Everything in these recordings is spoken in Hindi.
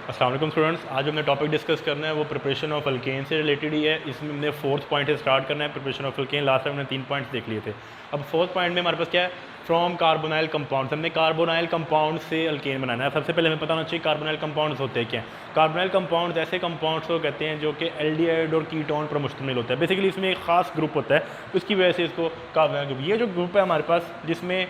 अस्सलाम वालेकुम स्टूडेंट्स, आज हमने टॉपिक डिस्कस करना है वो प्रिपरेशन ऑफ अल्केन से रिलेटेड ही है। इसमें हमने फोर्थ पॉइंट से स्टार्ट करना है preparation of alkane. Last time हमने 3 पॉइंट्स देख लिए थे। अब फोर्थ पॉइंट में हमारे पास क्या है, फ्रॉम कार्बोनाइल कंपाउंड्स। हमने कार्बोनाइल कंपाउंड से अल्केन बनाना है। सबसे पहले हमें पता होना चाहिए कार्बोनाइल कंपाउंड्स होते हैं क्या। कार्बोनाइल कंपाउंड्स ऐसे कंपाउंड्स को कहते हैं जो कि एल्डिहाइड और कीटोन पर मुश्तमिल होता है। बेसिकली इसमें एक खास ग्रुप होता है, उसकी वजह से इसको कार्बोनाइल ग्रुप। ये जो ग्रुप है हमारे पास जिसमें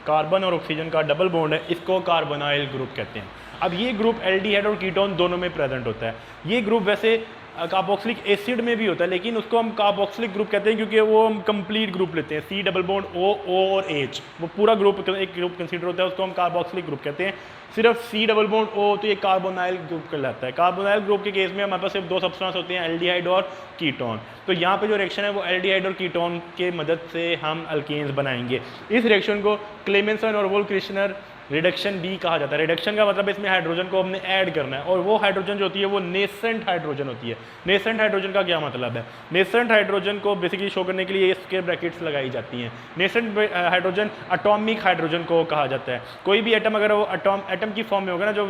कार्बन और ऑक्सीजन का डबल बॉन्ड है, इसको कार्बोनाइल ग्रुप कहते हैं। अब ये ग्रुप एल्डिहाइड और कीटोन दोनों में प्रेजेंट होता है। ये ग्रुप वैसे कार्बोक्सिलिक एसिड में भी होता है, लेकिन उसको हम कार्बोक्सिलिक ग्रुप कहते हैं क्योंकि वो हम कंप्लीट ग्रुप लेते हैं। सी डबल बॉन्ड ओ और एच, वो पूरा ग्रुप एक ग्रुप कंसीडर होता है, उसको हम कार्बोक्सिलिक ग्रुप कहते हैं। सिर्फ सी डबल बॉन्ड ओ तो ये कार्बोनाइल ग्रुप कहलाता है। कार्बोनाइल ग्रुप के केस में हमारे पास सिर्फ दो सब्सटेंस होते हैं, एल्डिहाइड और कीटोन। तो यहाँ पे जो रिएक्शन है वो एल्डिहाइड और कीटोन के मदद से हम अल्केन्स बनाएंगे। इस रिएक्शन को क्लेमेंसन और वोल्फ-किर्चनर रिडक्शन भी कहा जाता है। रिडक्शन का मतलब इसमें हाइड्रोजन को हमने ऐड करना है, और वो हाइड्रोजन जो होती है वो नेसेंट हाइड्रोजन होती है। नेसेंट हाइड्रोजन का क्या मतलब है? नेसेंट हाइड्रोजन को बेसिकली शो करने के लिए इसके ब्रैकेट्स लगाई जाती हैं। नेसेंट हाइड्रोजन एटॉमिक हाइड्रोजन को कहा जाता है। कोई भी एटम अगर वो एटम की फॉर्म में होगा ना, जो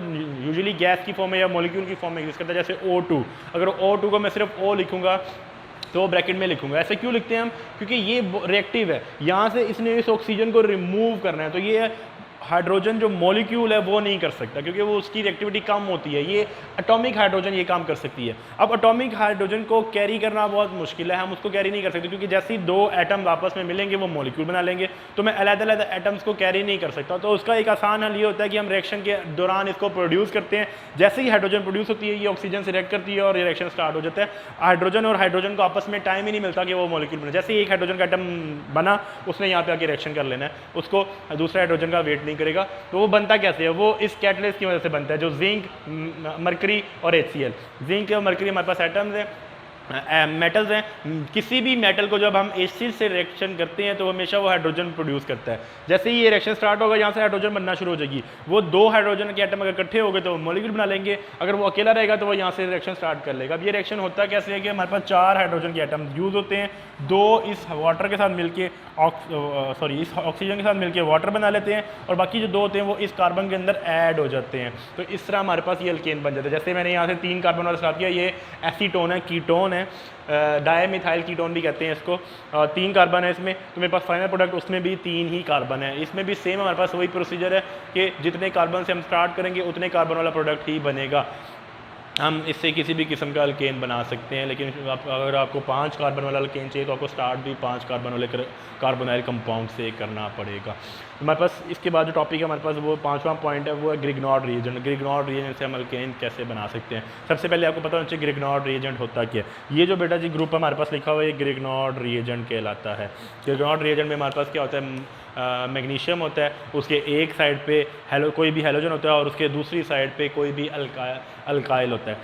यूजुअली गैस की फॉर्म में या मॉलिक्यूल की फॉर्म में एग्जिस्ट करता है, जैसे O2, अगर O2 को मैं सिर्फ O लिखूंगा तो ब्रैकेट में लिखूंगा। ऐसे क्यों लिखते हैं हम? क्योंकि ये रिएक्टिव है, यहाँ से इसने इस ऑक्सीजन को रिमूव करना है, तो ये हाइड्रोजन जो मॉलिक्यूल है वो नहीं कर सकता क्योंकि वो उसकी रिएक्टिविटी कम होती है। ये एटॉमिक हाइड्रोजन ये काम कर सकती है। अब एटॉमिक हाइड्रोजन को कैरी करना बहुत मुश्किल है, हम उसको कैरी नहीं कर सकते क्योंकि जैसे ही दो एटम आपस में मिलेंगे वो मॉलिक्यूल बना लेंगे, तो मैं अलग-अलग एटम्स को कैरी नहीं कर सकता। तो उसका एक आसान हल ये होता है कि हम रिएक्शन के दौरान इसको प्रोड्यूस करते हैं। जैसे ही हाइड्रोजन प्रोड्यूस होती है, ये ऑक्सीजन से रिएक्ट करती है और रिएक्शन स्टार्ट हो जाता है। हाइड्रोजन और हाइड्रोजन को आपस में टाइम ही नहीं मिलता कि वो मॉलिक्यूल बने। जैसे ही एक हाइड्रोजन का एटम बना, उसने यहाँ पे आके रिएक्शन कर लेना है, उसको दूसरा हाइड्रोजन का वेट नहीं करेगा। तो वो बनता कैसे है? वो इस कैटलिस्ट की वजह से बनता है, जो जिंक, मरकरी और HCl। जिंक और मरकरी हमारे पास एटम्स हैं, मेटल्स हैं। किसी भी मेटल को जब हम एसिड से रिएक्शन करते हैं तो हमेशा वो हाइड्रोजन प्रोड्यूस करता है। जैसे ही ये रिएक्शन स्टार्ट होगा, यहाँ से हाइड्रोजन बनना शुरू हो जाएगी। वो दो हाइड्रोजन के एटम अगर इकट्ठे हो गए तो वो मॉलिक्यूल बना लेंगे, अगर वो अकेला रहेगा तो वो यहाँ से रिएक्शन स्टार्ट कर लेगा। अब ये रिएक्शन होता कैसे है कि हमारे पास 4 हाइड्रोजन के एटम यूज़ होते हैं, 2 इस वाटर के साथ मिलके इस ऑक्सीजन के साथ मिलके वाटर बना लेते हैं, और बाकी जो 2 होते हैं वो इस कार्बन के अंदर ऐड हो जाते हैं। तो इस तरह हमारे पास ये अल्केन बन जाता है। जैसे मैंने यहाँ से 3 कार्बन वाला स्टार्ट किया, ये एसीटोन है, कीटोन है, डायमिथाइल कीटोन भी कहते हैं इसको। 3 कार्बन है इसमें, तो मेरे पास फाइनल प्रोडक्ट उसमें भी 3 ही कार्बन है। इसमें भी सेम हमारे पास वही प्रोसीजर है कि जितने कार्बन से हम स्टार्ट करेंगे उतने कार्बन वाला प्रोडक्ट ही बनेगा। हम इससे किसी भी किस्म का अल्केन बना सकते हैं, लेकिन अगर आपको 5 कार्बन वाला अल्केन चाहिए तो आपको स्टार्ट भी 5 कार्बन वाले कार्बोनाइल कंपाउंड से करना पड़ेगा। हमारे पास इसके बाद जो टॉपिक है हमारे पास वो 5वां पॉइंट है, वो है ग्रिग्नॉर्ड रिएजेंट। ग्रिग्नॉर्ड रिएजेंट से हम अल्केन कैसे बना सकते हैं? सबसे पहले आपको पता होना चाहिए ग्रिग्नॉर्ड रिएजेंट होता क्या है। ये जो बेटा जी ग्रुप हमारे पास लिखा हुआ है, ये ग्रिग्नॉर्ड रिएजेंट कहलाता है। ग्रिग्नॉर्ड रिएजेंट में हमारे पास क्या होता है? मैग्नीशियम होता है, उसके एक साइड पे कोई भी हैलोजन होता है और उसके दूसरी साइड पे कोई भी अल्काइल होता है।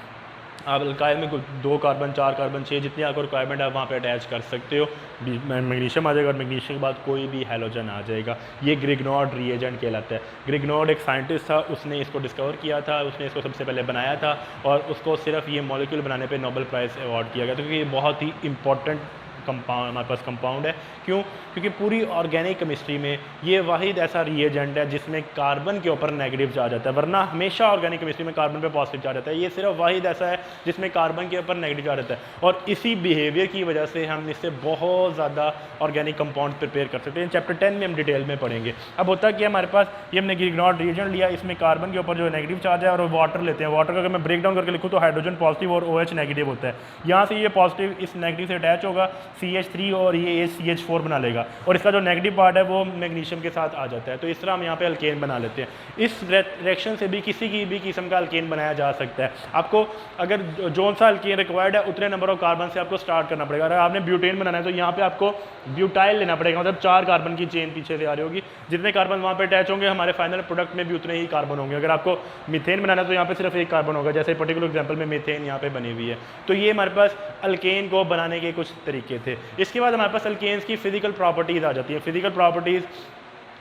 आप अल्काइल में 2 कार्बन, 4 कार्बन, 6 जितनी आपको रिक्वायरमेंट है वहाँ पे अटैच कर सकते हो। मैग्नीशियम आ जाएगा और मैग्नीशियम के बाद कोई भी हैलोजन आ जाएगा। ये ग्रिग्नॉर्ड रिएजेंट कहलाता है। ग्रिग्नॉर्ड एक साइंटिस्ट था, उसने इसको डिस्कवर किया था, उसने इसको सबसे पहले बनाया था, और उसको सिर्फ ये मॉलिक्यूल बनाने पे नोबेल प्राइज़ अवार्ड किया गया था क्योंकि ये बहुत ही इंपॉर्टेंट कंपाउंड हमारे पास कंपाउंड है। क्यों? क्योंकि पूरी ऑर्गेनिक केमिस्ट्री में ये वाहिद ऐसा रिएजेंट है जिसमें कार्बन के ऊपर नेगेटिव चार्ज आता है, वरना हमेशा ऑर्गेनिक केमिस्ट्री में कार्बन पे पॉजिटिव चार्ज आता है। ये सिर्फ वाहिद ऐसा है जिसमें कार्बन के ऊपर नेगेटिव चार्ज आता है, और इसी बिहेवियर की वजह से हम इससे बहुत ज़्यादा ऑर्गेनिक कंपाउंड प्रिपेयर कर सकते हैं। चैप्टर 10 में हम डिटेल में पढ़ेंगे। अब होता कि हमारे पास ये हमने ग्रिग्नॉर्ड रिएजेंट लिया, इसमें कार्बन के ऊपर जो नेगेटिव चार्ज है, और वाटर लेते हैं। वाटर का अगर मैं ब्रेक डाउन करके लिखूँ तो हाइड्रोजन पॉजिटिव और OH नेगेटिव होता है। यहाँ से ये पॉजिटिव इस नेगेटिव से अटैच होगा, CH3, और ये CH4 बना लेगा, और इसका जो नेगेटिव पार्ट है वो मैग्नीशियम के साथ आ जाता है। तो इस तरह हम यहाँ पे अल्केन बना लेते हैं। इस रिएक्शन से भी किसी की भी किस्म का अल्केन बनाया जा सकता है। आपको अगर जोन सा अल्केन रिक्वायर्ड है उतने नंबर ऑफ कार्बन से आपको स्टार्ट करना पड़ेगा। अगर आपने ब्यूटेन बनाना है तो यहाँ पे आपको ब्यूटाइल लेना पड़ेगा, मतलब 4 कार्बन की चेन पीछे से आ रही होगी। जितने कार्बन वहाँ पे अटैच होंगे हमारे फाइनल प्रोडक्ट में भी उतने ही कार्बन होंगे। अगर आपको मीथेन बनाना है तो यहाँ पे सिर्फ 1 कार्बन होगा, जैसे पर्टिकुलर एग्जाम्पल में मीथेन यहाँ पे बनी हुई है। तो ये हमारे पास अल्केन को बनाने के कुछ तरीके थे। इसके बाद हमारे पास अल्केन्स की फिजिकल प्रॉपर्टीज़ आ जाती हैं। फिजिकल प्रॉपर्टीज़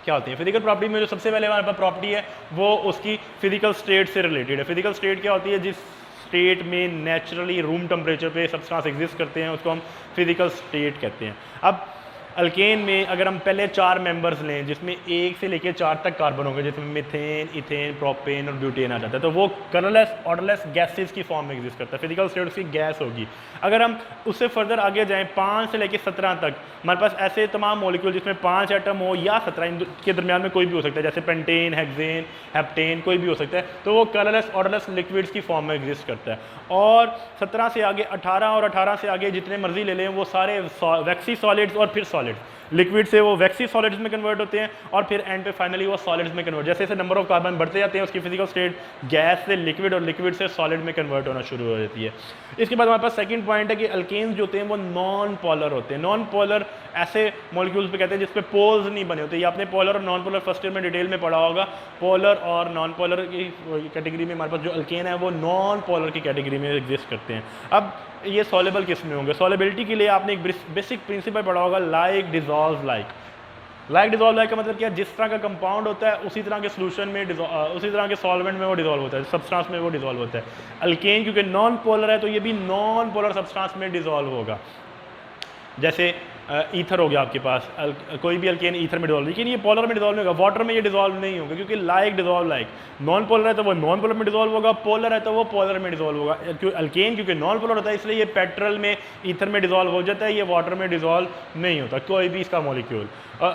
क्या होती है? फिजिकल प्रॉपर्टी में जो सबसे पहले हमारे पास प्रॉपर्टी है वो उसकी फिजिकल स्टेट से रिलेटेड है। फिजिकल स्टेट क्या होती है? जिस स्टेट में नेचुरली रूम टेम्परेचर पे सब्सटेंस एग्जिस्ट करते हैं उसको हम फिजिकल स्टेट कहते हैं। अब अल्केन में अगर हम पहले 4 मेंबर्स लें जिसमें 1 से लेकर 4 तक कार्बन होंगे, जिसमें मिथेन, इथेन, प्रोपेन और ब्यूटेन आ जाता है, तो वो कलरलेस ऑर्डरलेस गैसेस की फॉर्म में एग्जिस्ट करता है, फिजिकल स्टेट उसकी गैस होगी। अगर हम उससे फर्दर आगे जाएं 5 से लेकर 17 तक, हमारे पास ऐसे तमाम मॉलिक्यूल जिसमें 5 एटम हो या 17 के दरमियान में कोई भी हो सकता है, जैसे पेंटेन, हेक्सेन, हेप्टेन, कोई भी हो सकता है, तो वो कलरलेस ऑर्डरलेस लिक्विड्स की फॉर्म में एग्जिस्ट करता है। और 17 से आगे 18 और 18 से आगे जितने मर्जी ले लें वो सारे वैक्सी सॉलिड्स और फिर सॉलिड्स, लिक्विड से वो वैक्सी सॉलिड्स में कन्वर्ट होते हैं और फिर एंड पे फाइनली वो सॉलिड्स में कन्वर्ट, जैसे जैसे नंबर ऑफ कार्बन बढ़ते जाते हैं उसकी फिजिकल स्टेट गैस से लिक्विड और लिक्विड से सॉलिड में कन्वर्ट होना शुरू हो जाती है। इसके बाद हमारे पास सेकंड पॉइंट है कि अल्केन्स जो होते हैं वो नॉन पोलर होते हैं। नॉन पोलर ऐसे मॉलिक्यूल्स पे कहते हैं जिसपे पोल्स नहीं बने होते। ये आपने पोलर और नॉन पोलर फर्स्ट ईयर में डिटेल में पढ़ा होगा। पोलर और नॉन पोलर की कैटेगरी में हमारे पास जो अल्केन है वो नॉन पोलर की कैटेगरी में एग्जिस्ट करते हैं। अब ये सॉलेबल किस में होंगे? सॉलेबिलिटी के लिए आपने एक बेसिक प्रिंसिपल पढ़ा होगा, like dissolve like. Like dissolve like का मतलब क्या है? जिस तरह का कंपाउंड होता है उसी तरह के सोल्यूशन में उसी तरह के सॉल्वेंट में वो डिजॉल्व होता है, सब्सटेंस में वो डिजॉल्व होता है। अल्केन क्योंकि नॉन पोलर है तो ये भी नॉन पोलर सब्सटेंस में डिजॉल्व होगा। जैसे ईथर हो गया आपके पास, कोई भी अल्केन ईथर में डिजॉल्व, लेकिन ये पोलर में डिजॉल्व नहीं होगा, वाटर में ये डिजॉल्व नहीं होगा क्योंकि like dissolve like. Non polar है तो वो नॉन पोलर में डिजॉल्व होगा, पोलर है तो वो पोलर में डिजॉल्व होगा। अल्केन क्योंकि नॉन पोलर होता है इसलिए ये पेट्रोल में ईथर में डिजॉल्व हो जाता है, ये वाटर में डिजॉल्व नहीं होता कोई भी इसका मॉलिक्यूल।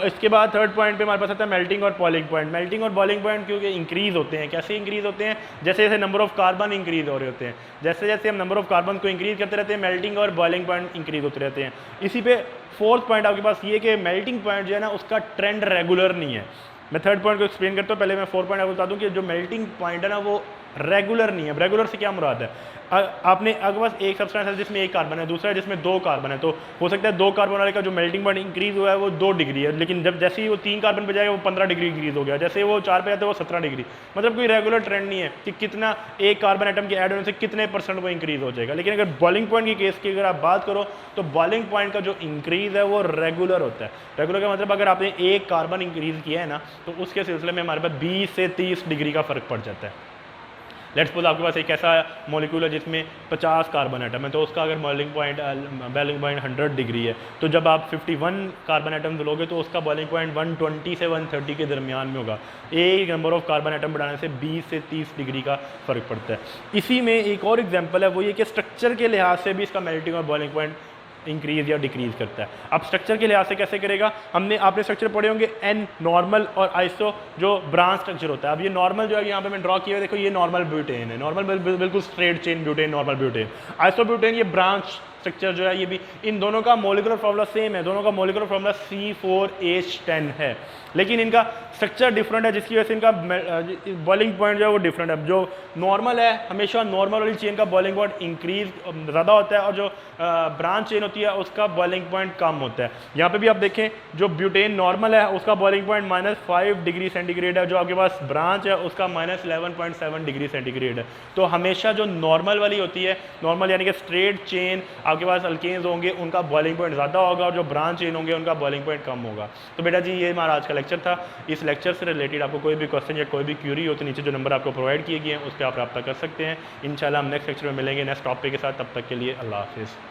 इसके बाद थर्ड पॉइंट पे हमारे पास आता है मेल्टिंग और बॉइलिंग पॉइंट। मेल्टिंग और बॉइलिंग पॉइंट क्योंकि इंक्रीज होते हैं। कैसे इंक्रीज होते हैं? जैसे जैसे नंबर ऑफ कार्बन इंक्रीज हो रहे होते हैं, जैसे जैसे हम नंबर ऑफ कार्बन को इंक्रीज करते रहते हैं मेल्टिंग और बॉइलिंग पॉइंट इंक्रीज होते रहते हैं। इसी पे फोर्थ पॉइंट आपके पास ये कि मेल्टिंग पॉइंट जो है ना उसका ट्रेंड रेगुलर नहीं है। मैं थर्ड पॉइंट को एक्सप्लेन करता हूँ, पहले मैं फोर्थ पॉइंट आपको बता दूँ कि जो मेल्टिंग पॉइंट है ना वो रेगुलर नहीं है। रेगुलर से क्या मुराद है? आपने अगर बस एक सब्सटेंस है जिसमें 1 कार्बन है, दूसरा है जिसमें 2 कार्बन है, तो हो सकता है 2 कार्बन वाले का जो मेल्टिंग पॉइंट इंक्रीज हुआ है वो 2 डिग्री है, लेकिन जब जैसे ही वो 3 कार्बन पे जाएगा वो 15 डिग्री इंक्रीज हो गया, जैसे वो 4 पे जाता है वो 17 डिग्री। मतलब कोई रेगुलर ट्रेंड नहीं है कि कितना एक कार्बन एटम के ऐड होने से कितने % वो इंक्रीज हो जाएगा। लेकिन अगर बॉइलिंग पॉइंट की केस की अगर आप बात करो तो बॉइलिंग पॉइंट का जो इंक्रीज है वो रेगुलर होता है। रेगुलर का मतलब अगर आपने 1 कार्बन इंक्रीज किया है ना तो उसके सिलसिले में हमारे पास 20 से 30 डिग्री का फर्क पड़ जाता है। लेट्स सपोज आपके पास एक ऐसा मॉलिक्यूल है जिसमें 50 कार्बन एटम है, तो उसका अगर बॉइलिंग पॉइंट 100 डिग्री है, तो जब आप 51 कार्बन एटम लोगे तो उसका बॉइलिंग पॉइंट 120 से 130 के दरमियान में होगा। एक नंबर ऑफ कार्बन एटम बढ़ाने से 20 से 30 डिग्री का फर्क पड़ता है। इसी में एक और एग्जाम्पल है, वो ये कि स्ट्रक्चर के लिहाज से भी इसका मेल्टिंग और बॉइलिंग पॉइंट इंक्रीज या डिक्रीज करता है। अब स्ट्रक्चर के लिहाज से कैसे करेगा? आपने स्ट्रक्चर पढ़े होंगे एन नॉर्मल और आइसो जो ब्रांच स्ट्रक्चर होता है। अब ये नॉर्मल जो है यहाँ पे मैं ड्रॉ किया है, देखो ये नॉर्मल ब्यूटेन है, नॉर्मल बिल्कुल straight chain butane, normal butane. Iso butane ये ब्रांच स्ट्रक्चर जो है ये भी, इन दोनों का मॉलिक्यूलर फॉर्मूला सेम है, दोनों का मॉलिक्यूलर फॉर्मूला C4H10 है, लेकिन इनका स्ट्रक्चर डिफरेंट है जिसकी वजह से इनका बॉइलिंग पॉइंट जो है वो डिफरेंट है। जो नॉर्मल है हमेशा नॉर्मल वाली चेन का बॉइलिंग पॉइंट इंक्रीज ज़्यादा होता है और जो ब्रांच चेन होती है उसका बॉइलिंग पॉइंट कम होता है। यहाँ पे भी आप देखें जो ब्यूटेन नॉर्मल है उसका बॉइलिंग पॉइंट -5 डिग्री सेंटीग्रेड है, जो आपके पास ब्रांच है उसका -11.7 डिग्री सेंटीग्रेड है। तो हमेशा जो नॉर्मल वाली होती है, नॉर्मल यानी कि स्ट्रेट चेन आपके पास अल्केन्स होंगे उनका बॉइलिंग पॉइंट ज़्यादा होगा और जो ब्रांच चेन होंगे उनका बॉइलिंग पॉइंट कम होगा। तो बेटा जी ये हमारा आज का लेक्चर था। इस लेक्चर से रिलेटेड आपको कोई भी क्वेश्चन या कोई भी क्यूरी हो तो नीचे जो नंबर आपको प्रोवाइड किए गए हैं उस पर आप रब्ता कर सकते हैं। इंशाल्लाह हम नेक्स्ट लेक्चर में मिलेंगे नेक्स्ट टॉपिक के साथ। तब तक के लिए अल्लाह हाफिज़।